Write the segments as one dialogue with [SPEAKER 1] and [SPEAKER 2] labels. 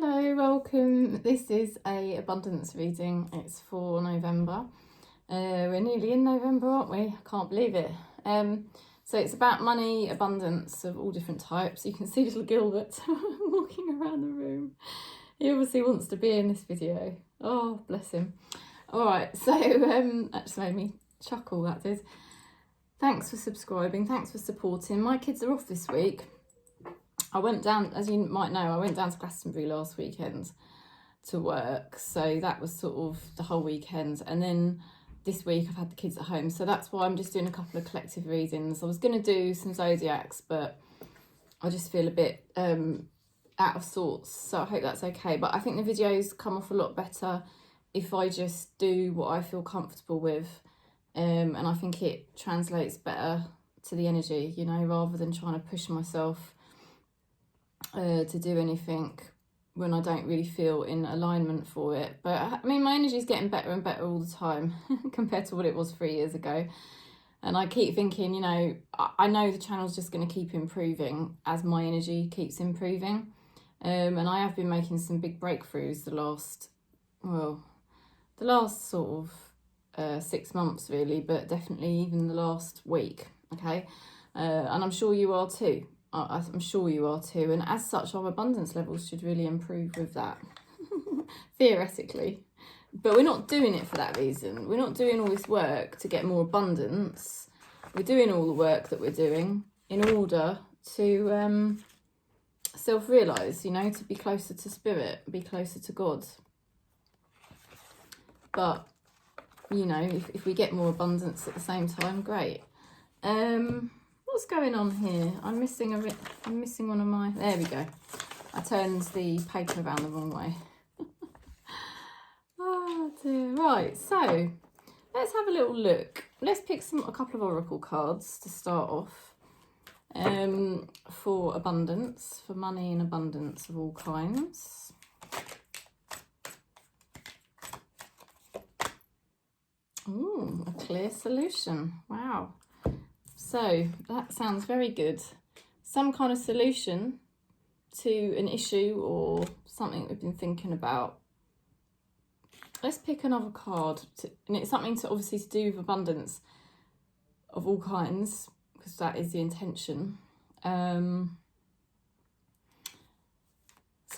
[SPEAKER 1] Hello, welcome. This is a abundance reading. It's for November. We're nearly in November, aren't we? I can't believe it. So it's about money, abundance of all different types. You can see little Gilbert walking around the room. He obviously wants to be in this video. Oh, bless him. All right, so that just made me chuckle, that did. Thanks for subscribing. Thanks for supporting. My kids are off this week. I went down, as you might know, I went down to Glastonbury last weekend to work. So that was sort of the whole weekend. And then this week I've had the kids at home. So that's why I'm just doing a couple of collective readings. I was going to do some zodiacs, but I just feel a bit out of sorts. So I hope that's okay. But I think the videos come off a lot better if I just do what I feel comfortable with. And I think it translates better to the energy, you know, rather than trying to push myself to do anything when I don't really feel in alignment for it. But I mean, my energy is getting better and better all the time compared to what it was 3 years ago. And I keep thinking, you know, I know the channel's just going to keep improving as my energy keeps improving. And I have been making some big breakthroughs the last sort of 6 months really, but definitely even the last week, okay? And I'm sure you are too. I'm sure you are too, and as such our abundance levels should really improve with that theoretically, but we're not doing it for that reason. We're not doing all this work to get more abundance. We're doing all the work that we're doing in order to self-realize, you know, to be closer to spirit, be closer to God. But you know, if we get more abundance at the same time, great. What's going on here? I'm missing one of my, there we go. I turned the paper around the wrong way. Oh dear. Right, so let's have a little look. Let's pick a couple of oracle cards to start off. For abundance, for money and abundance of all kinds. Ooh, a clear solution. Wow. So that sounds very good. Some kind of solution to an issue or something we've been thinking about. Let's pick another card. And it's something to obviously to do with abundance of all kinds, because that is the intention. So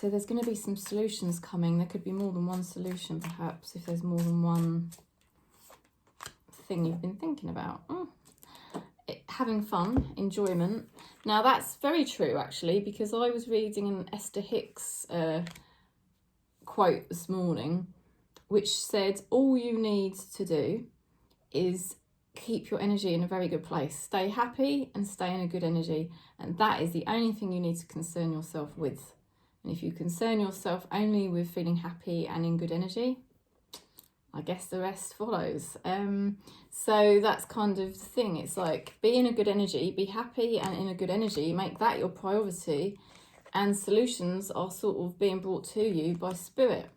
[SPEAKER 1] there's going to be some solutions coming. There could be more than one solution perhaps, if there's more than one thing you've been thinking about. Having fun, enjoyment. Now that's very true actually, because I was reading an Esther Hicks quote this morning, which said all you need to do is keep your energy in a very good place. Stay happy and stay in a good energy, and that is the only thing you need to concern yourself with. And if you concern yourself only with feeling happy and in good energy, I guess the rest follows. So that's kind of the thing. It's like, be in a good energy, be happy and in a good energy, make that your priority, and solutions are sort of being brought to you by spirit.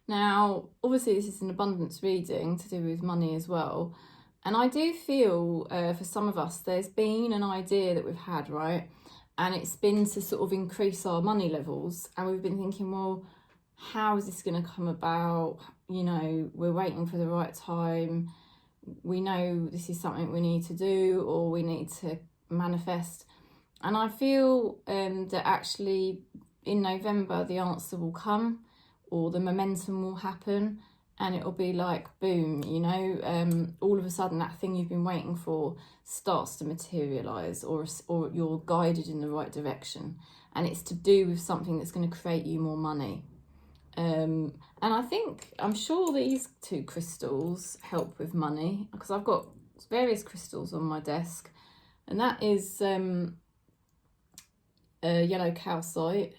[SPEAKER 1] Now, obviously this is an abundance reading to do with money as well. And I do feel for some of us, there's been an idea that we've had, right? And it's been to sort of increase our money levels. And we've been thinking, well, how is this going to come about? You know, we're waiting for the right time. We know this is something we need to do or we need to manifest. And I feel that actually in November, the answer will come, or the momentum will happen, and it'll be like, boom, you know, all of a sudden that thing you've been waiting for starts to materialize, or you're guided in the right direction. And it's to do with something that's going to create you more money. And I'm sure these two crystals help with money, because I've got various crystals on my desk, and that is yellow calcite,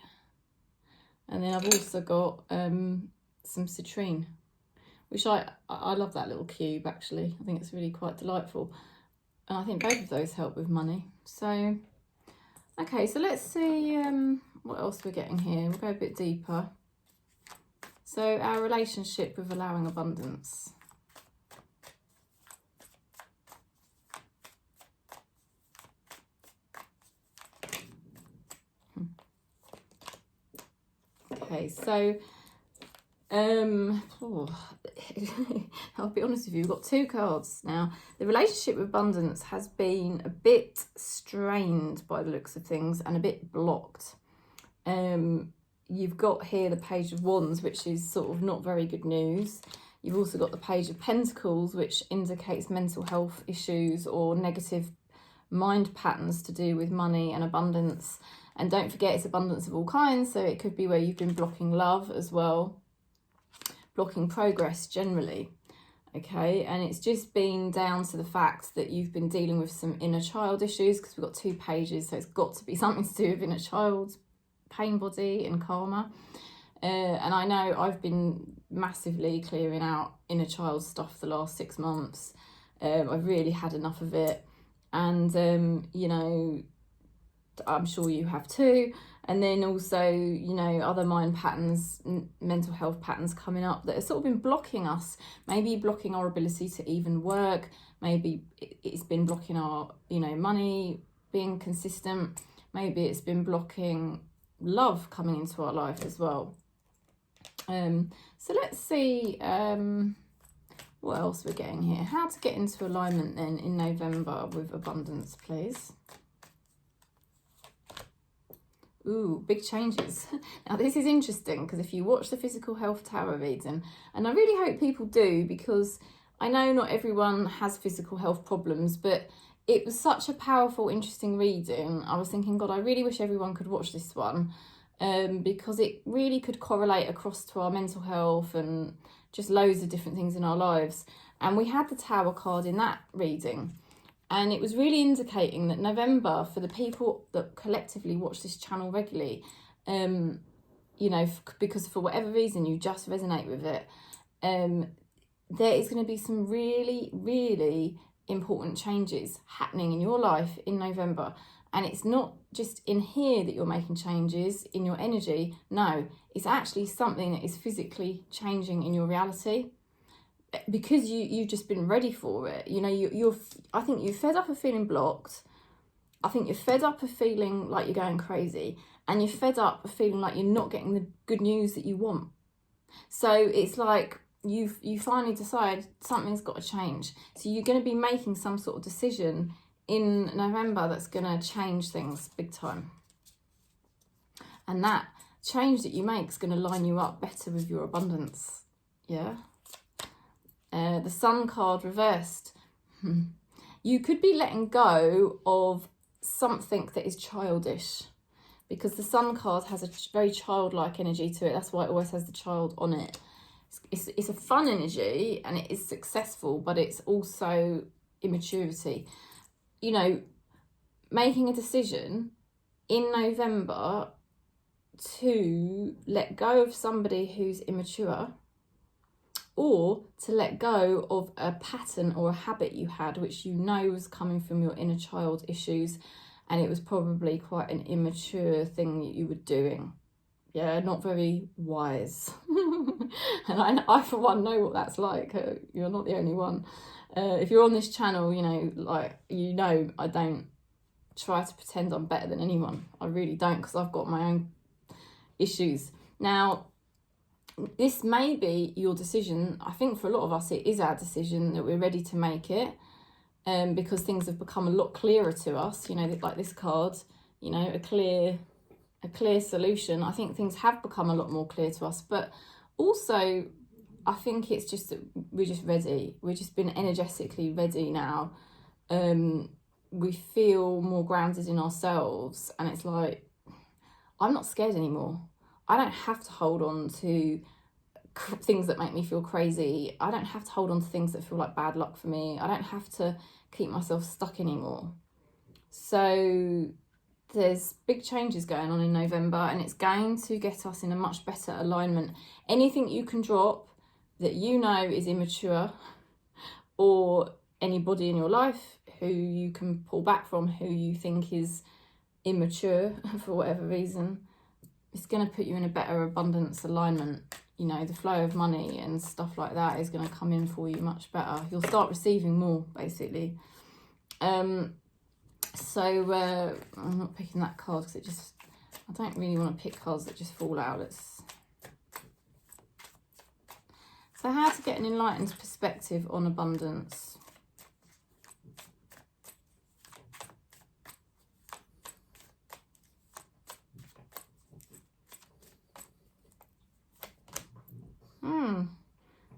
[SPEAKER 1] and then I've also got some citrine, which I love that little cube actually. I think it's really quite delightful, and I think both of those help with money. So okay, so let's see what else we're getting here. We'll go a bit deeper. So our relationship with allowing abundance. Okay, so oh, I'll be honest with you, we've got 2 cards now. The relationship with abundance has been a bit strained by the looks of things and a bit blocked. You've got here the Page of Wands, which is sort of not very good news. You've also got the Page of Pentacles, which indicates mental health issues or negative mind patterns to do with money and abundance. And don't forget, it's abundance of all kinds, so it could be where you've been blocking love as well, blocking progress generally. Okay, and it's just been down to the fact that you've been dealing with some inner child issues, because we've got 2 pages, so it's got to be something to do with inner child, pain body and karma. And I know I've been massively clearing out inner child stuff the last 6 months. I've really had enough of it, and you know, I'm sure you have too. And then also, you know, other mind patterns, mental health patterns coming up that have sort of been blocking us, maybe blocking our ability to even work. Maybe it's been blocking our, you know, money being consistent. Maybe it's been blocking love coming into our life as well. So let's see what else we're getting here. How to get into alignment then in November with abundance, please. Ooh, big changes. Now this is interesting, because if you watch the physical health tarot reading, and I really hope people do, because I know not everyone has physical health problems, but it was such a powerful, interesting reading. I was thinking, God, I really wish everyone could watch this one, because it really could correlate across to our mental health and just loads of different things in our lives. And we had the Tower card in that reading. And it was really indicating that November, for the people that collectively watch this channel regularly, you know, because for whatever reason you just resonate with it, there is going to be some really, really important changes happening in your life in November. And it's not just in here that you're making changes in your energy. No, it's actually something that is physically changing in your reality. Because you've just been ready for it. You know, I think you're fed up of feeling blocked. I think you're fed up of feeling like you're going crazy, and you're fed up of feeling like you're not getting the good news that you want. So it's like you finally decide something's got to change. So you're going to be making some sort of decision in November that's going to change things big time. And that change that you make is going to line you up better with your abundance. Yeah. The Sun card reversed. You could be letting go of something that is childish, because the Sun card has a very childlike energy to it. That's why it always has the child on it. It's a fun energy, and it is successful, but it's also immaturity. You know, making a decision in November to let go of somebody who's immature, or to let go of a pattern or a habit you had, which you know was coming from your inner child issues, and it was probably quite an immature thing that you were doing. Yeah, not very wise. And I for one know what that's like. You're not the only one. If you're on this channel, you know, like, you know, I don't try to pretend I'm better than anyone. I really don't, because I've got my own issues. Now, this may be your decision. I think for a lot of us, it is our decision that we're ready to make it, because things have become a lot clearer to us. You know, like this card, you know, a clear solution. I think things have become a lot more clear to us, but also I think it's just that we're just ready. We've just been energetically ready now. We feel more grounded in ourselves, and it's like, I'm not scared anymore. I don't have to hold on to things that make me feel crazy. I don't have to hold on to things that feel like bad luck for me. I don't have to keep myself stuck anymore. So there's big changes going on in November, and it's going to get us in a much better alignment. Anything you can drop that you know is immature, or anybody in your life who you can pull back from who you think is immature for whatever reason, it's going to put you in a better abundance alignment. You know, the flow of money and stuff like that is going to come in for you much better. You'll start receiving more, basically. I'm not picking that card because I don't really want to pick cards that just fall out. Let's So how to get an enlightened perspective on abundance.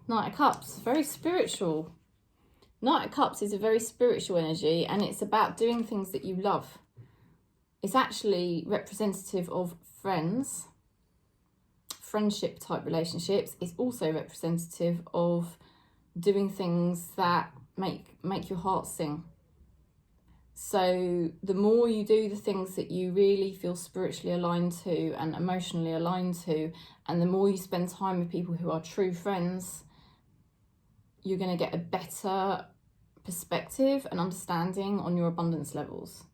[SPEAKER 1] Knight of Cups, very spiritual. Knight of Cups is a very spiritual energy, and it's about doing things that you love. It's actually representative of friends, friendship type relationships. It's also representative of doing things that make your heart sing. So the more you do the things that you really feel spiritually aligned to and emotionally aligned to, and the more you spend time with people who are true friends, you're going to get a better perspective and understanding on your abundance levels.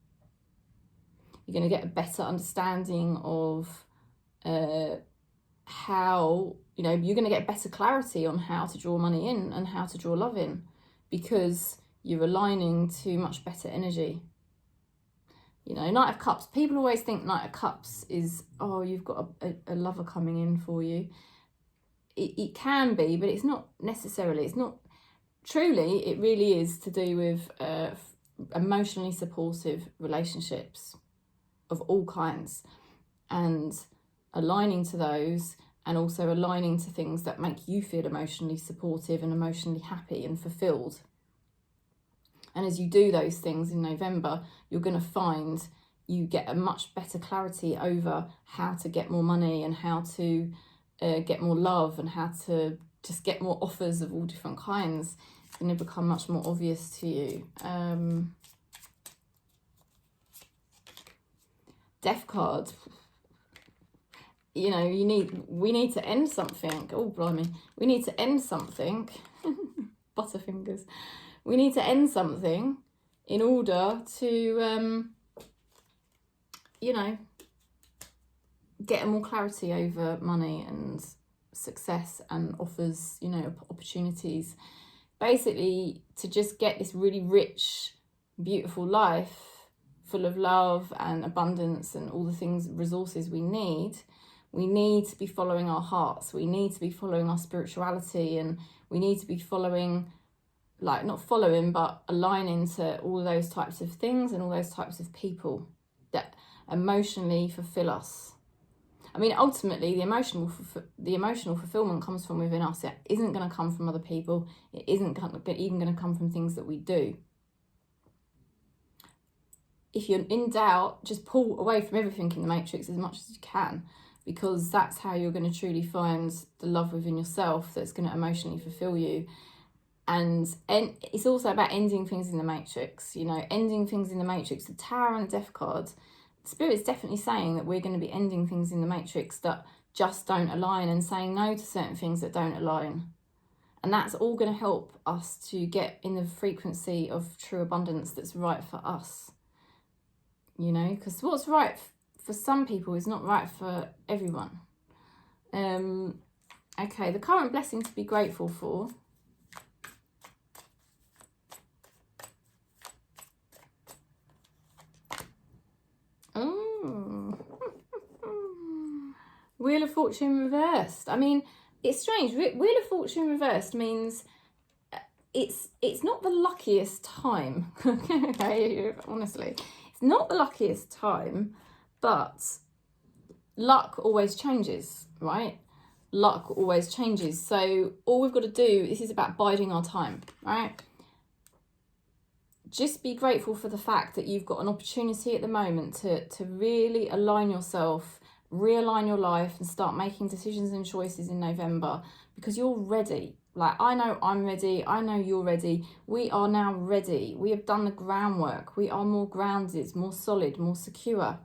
[SPEAKER 1] You're going to get a better understanding of how, you know, you're going to get better clarity on how to draw money in and how to draw love in, because you're aligning to much better energy. You know, Knight of Cups, people always think Knight of Cups is, oh, you've got a lover coming in for you. It can be, but it's not necessarily. It's not truly, it really is to do with emotionally supportive relationships of all kinds, and aligning to those, and also aligning to things that make you feel emotionally supportive and emotionally happy and fulfilled. And as you do those things in November, you're going to find you get a much better clarity over how to get more money and how to get more love and how to just get more offers of all different kinds. It's going to become much more obvious to you. Death card. You know, we need to end something. Oh, blimey. We need to end something. Butterfingers. We need to end something in order to, you know, get more clarity over money and success and offers, you know, opportunities. Basically, to just get this really rich, beautiful life full of love and abundance and all the things, resources we need to be following our hearts. We need to be following our spirituality, and we need to be following, like, not following, but aligning to all those types of things and all those types of people that emotionally fulfill us. I mean, ultimately, the emotional fulfillment comes from within us. It isn't going to come from other people. It isn't even going to come from things that we do. If you're in doubt, just pull away from everything in the matrix as much as you can, because that's how you're going to truly find the love within yourself that's going to emotionally fulfill you. And it's also about ending things in the matrix, you know, ending things in the matrix. The Tower and Death card, Spirit's definitely saying that we're going to be ending things in the matrix that just don't align, and saying no to certain things that don't align. And that's all going to help us to get in the frequency of true abundance that's right for us. You know, because what's right for some people is not right for everyone. Okay, the current blessing to be grateful for. Wheel of Fortune reversed. I mean, it's strange. Wheel of Fortune reversed means it's not the luckiest time. Okay, honestly, it's not the luckiest time, but luck always changes, right? Luck always changes. So all we've got to do, this is about biding our time, right? Just be grateful for the fact that you've got an opportunity at the moment to really align yourself, realign your life, and start making decisions and choices in November, because you're ready. Like, I know I'm ready. I know you're ready. We are now ready. We have done the groundwork. We are more grounded, more solid, more secure,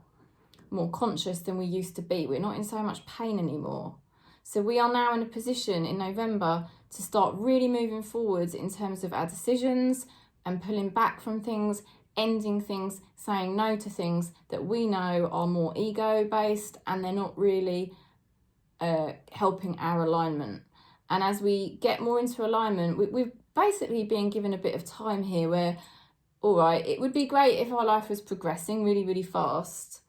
[SPEAKER 1] more conscious than we used to be. We're not in so much pain anymore. So we are now in a position in November to start really moving forwards in terms of our decisions and pulling back from things, ending things, saying no to things that we know are more ego-based and they're not really helping our alignment. And as we get more into alignment, we're basically being given a bit of time here where, all right, it would be great if our life was progressing really, really fast.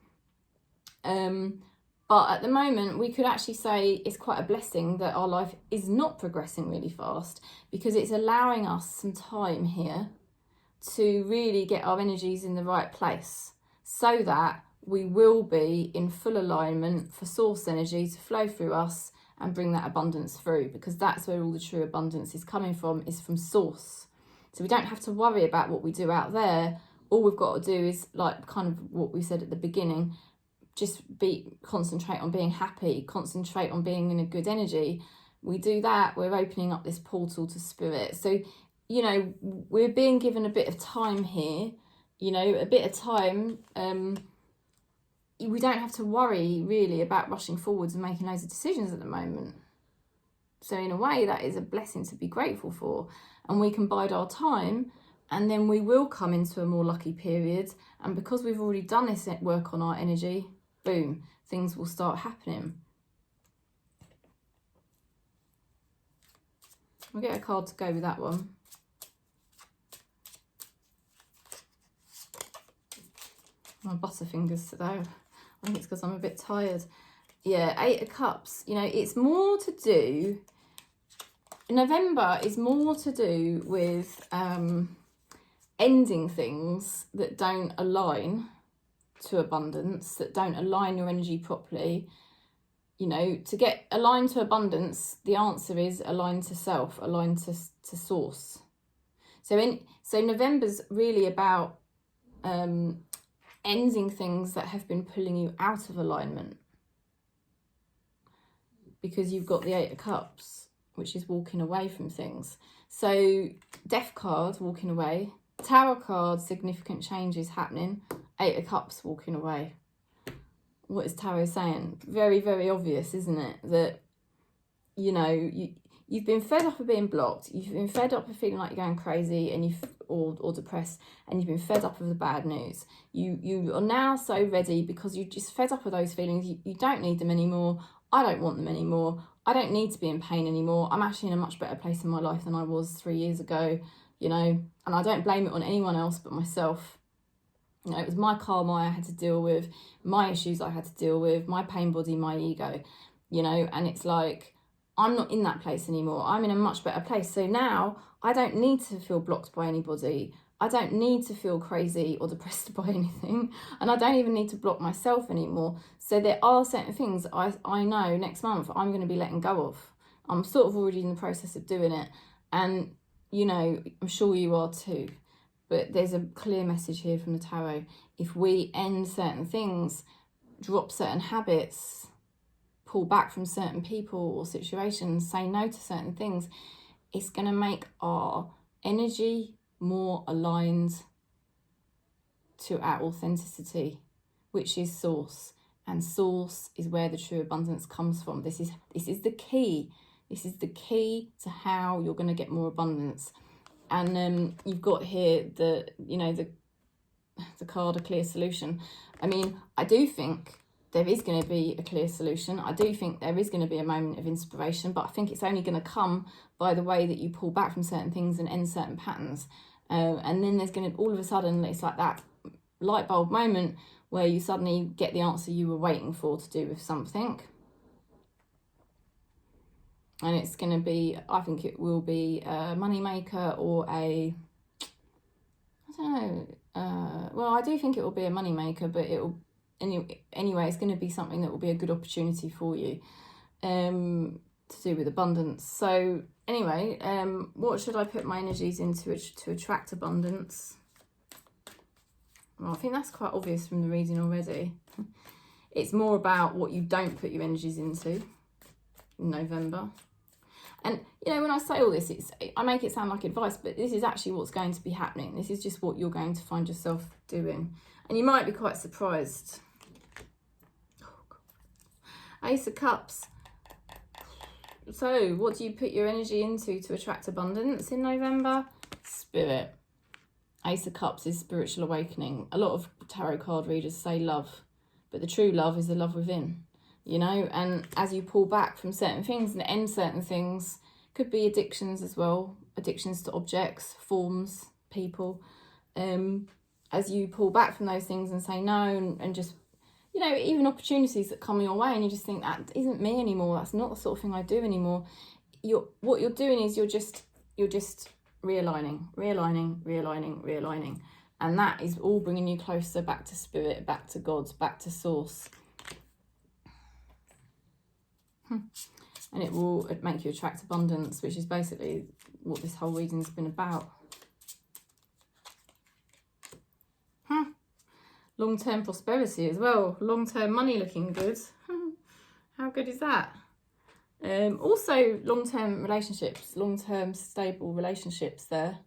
[SPEAKER 1] But at the moment, we could actually say it's quite a blessing that our life is not progressing really fast, because it's allowing us some time here to really get our energies in the right place, so that we will be in full alignment for source energy to flow through us and bring that abundance through, because that's where all the true abundance is coming from, is from source. So we don't have to worry about what we do out there. All we've got to do is, like kind of what we said at the beginning, just concentrate on being happy, concentrate on being in a good energy. We do that, we're opening up this portal to spirit. So, you know, we're being given a bit of time here, you know, a bit of time. We don't have to worry really about rushing forwards and making loads of decisions at the moment. So in a way, that is a blessing to be grateful for. And we can bide our time, and then we will come into a more lucky period. And because we've already done this work on our energy, boom, things will start happening. We'll get a card to go with that one. My butterfingers today. I think it's because I'm a bit tired. Yeah, 8 of Cups. You know, it's more to do... November is more to do with ending things that don't align to abundance, that don't align your energy properly. You know, to get aligned to abundance, the answer is aligned to self, aligned to source. So November's really about ending things that have been pulling you out of alignment, because you've got the 8 of Cups, which is walking away from things. So Death card, walking away. Tower card, significant changes happening. 8 of Cups, walking away. What is Tarot saying? Very, very obvious, isn't it? That, you know, you've been fed up of being blocked. You've been fed up of feeling like you're going crazy, and or depressed, and you've been fed up of the bad news. You are now so ready, because you're just fed up with those feelings. You don't need them anymore. I don't want them anymore. I don't need to be in pain anymore. I'm actually in a much better place in my life than I was 3 years ago, you know, and I don't blame it on anyone else but myself. You know, it was my karma I had to deal with, my issues I had to deal with, my pain body, my ego, you know, and it's like, I'm not in that place anymore. I'm in a much better place. So now I don't need to feel blocked by anybody. I don't need to feel crazy or depressed by anything. And I don't even need to block myself anymore. So there are certain things I know next month I'm going to be letting go of. I'm sort of already in the process of doing it. And, you know, I'm sure you are too. But there's a clear message here from the tarot. If we end certain things, drop certain habits, pull back from certain people or situations, say no to certain things, it's going to make our energy more aligned to our authenticity, which is source. And source is where the true abundance comes from. This is the key. This is the key to how you're going to get more abundance. And you've got here the card, a clear solution. I mean, I do think there is going to be a clear solution. I do think there is going to be a moment of inspiration, but I think it's only going to come by the way that you pull back from certain things and end certain patterns. And then there's going to, all of a sudden, it's like that light bulb moment where you suddenly get the answer you were waiting for to do with something. And it's going to be, I think it will be a money maker or I don't know. Well, I do think it will be a money maker, but it will, anyway, it's going to be something that will be a good opportunity for you to do with abundance. So anyway, what should I put my energies into to attract abundance? Well, I think that's quite obvious from the reading already. It's more about what you don't put your energies into in November. And, you know, when I say all this, I make it sound like advice, but this is actually what's going to be happening. This is just what you're going to find yourself doing. And you might be quite surprised. Oh, God. Ace of Cups. So, what do you put your energy into to attract abundance in November? Spirit. Ace of Cups is spiritual awakening. A lot of tarot card readers say love, but the true love is the love within. You know, and as you pull back from certain things and end certain things, could be addictions as well, addictions to objects, forms, people. As you pull back from those things and say no and just, you know, even opportunities that come your way and you just think, that isn't me anymore, that's not the sort of thing I do anymore. What you're doing is you're just realigning, and that is all bringing you closer back to spirit, back to God, back to source. And it will make you attract abundance, which is basically what this whole reading's been about. Long-term prosperity as well. Long-term money looking good. How good is that? Also, long-term relationships, long-term stable relationships there,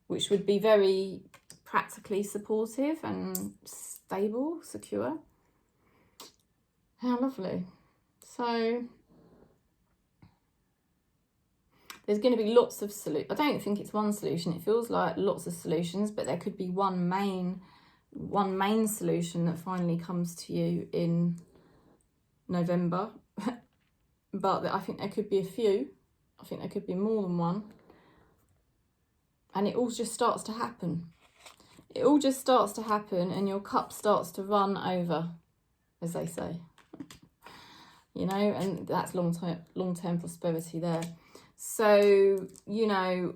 [SPEAKER 1] which would be very practically supportive and stable, secure. How lovely. So there's going to be lots of solutions. I don't think it's one solution. It feels like lots of solutions, but there could be one main solution that finally comes to you in November. But I think there could be a few. I think there could be more than one. And it all just starts to happen. It all just starts to happen, and your cup starts to run over, as they say. You know, and that's long-term prosperity there. So, you know,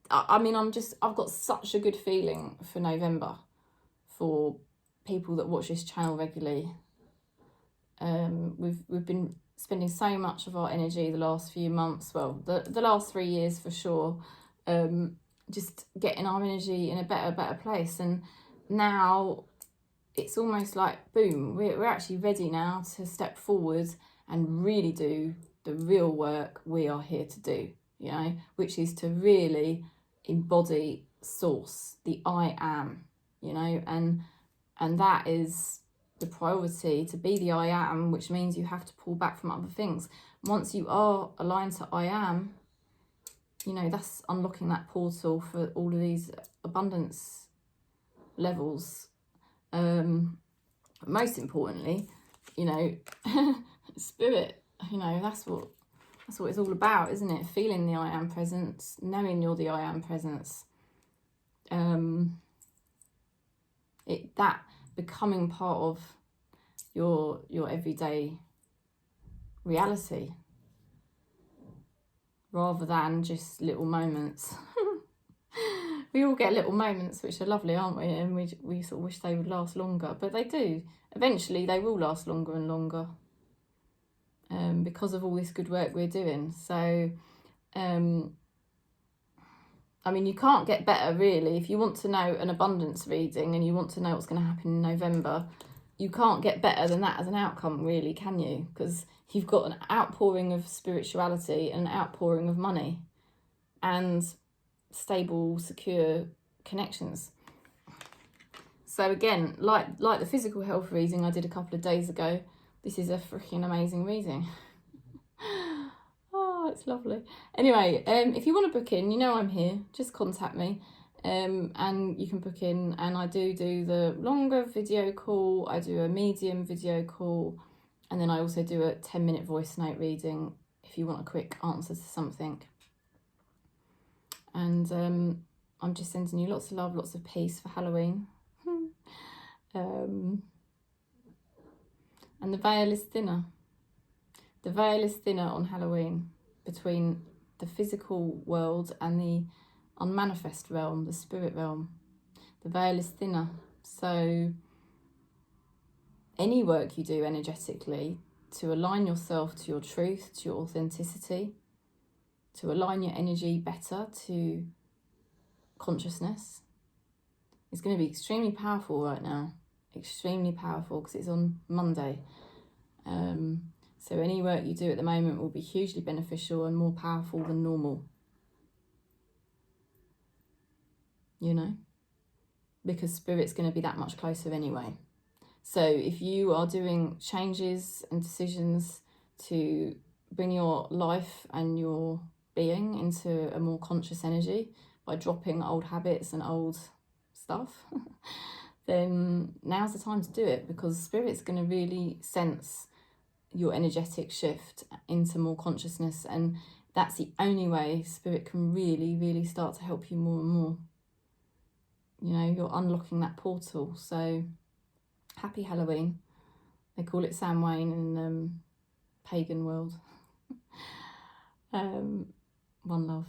[SPEAKER 1] I mean, I've got such a good feeling for November, for people that watch this channel regularly. We've been spending so much of our energy the last few months, well, the last 3 years for sure, just getting our energy in a better place. And now it's almost like, boom, we're actually ready now to step forward and really do the real work we are here to do, you know, which is to really embody source, the I am, you know, and that is the priority, to be the I am, which means you have to pull back from other things. Once you are aligned to I am, you know, that's unlocking that portal for all of these abundance levels. Most importantly, you know, spirit, you know, that's what it's all about, isn't it? Feeling the I am presence, knowing you're the I am presence. That becoming part of your everyday reality, rather than just little moments. We all get little moments which are lovely, aren't we? And we sort of wish they would last longer, but they do. Eventually they will last longer and longer, because of all this good work we're doing. So I mean, you can't get better, really. If you want to know an abundance reading and you want to know what's going to happen in November, you can't get better than that as an outcome, really, can you? Because you've got an outpouring of spirituality and an outpouring of money and stable, secure connections. So again, like the physical health reading I did a couple of days ago, this is a freaking amazing reading. Oh, it's lovely. Anyway, if you want to book in, you know I'm here. Just contact me, and you can book in. And I do the longer video call. I do a medium video call, and then I also do a 10-minute voice note reading if you want a quick answer to something. And I'm just sending you lots of love, lots of peace for Halloween. And the veil is thinner. The veil is thinner on Halloween, between the physical world and the unmanifest realm, the spirit realm. The veil is thinner. So any work you do energetically to align yourself to your truth, to your authenticity, to align your energy better to consciousness, is going to be extremely powerful right now. Extremely powerful, because it's on Monday. So any work you do at the moment will be hugely beneficial and more powerful than normal. You know? Because Spirit's going to be that much closer anyway. So if you are doing changes and decisions to bring your life and your being into a more conscious energy by dropping old habits and old stuff, then now's the time to do it, because Spirit's going to really sense your energetic shift into more consciousness, and that's the only way Spirit can really start to help you more and more. You know, you're unlocking that portal. So happy Halloween. They call it Samhain in pagan world. One love.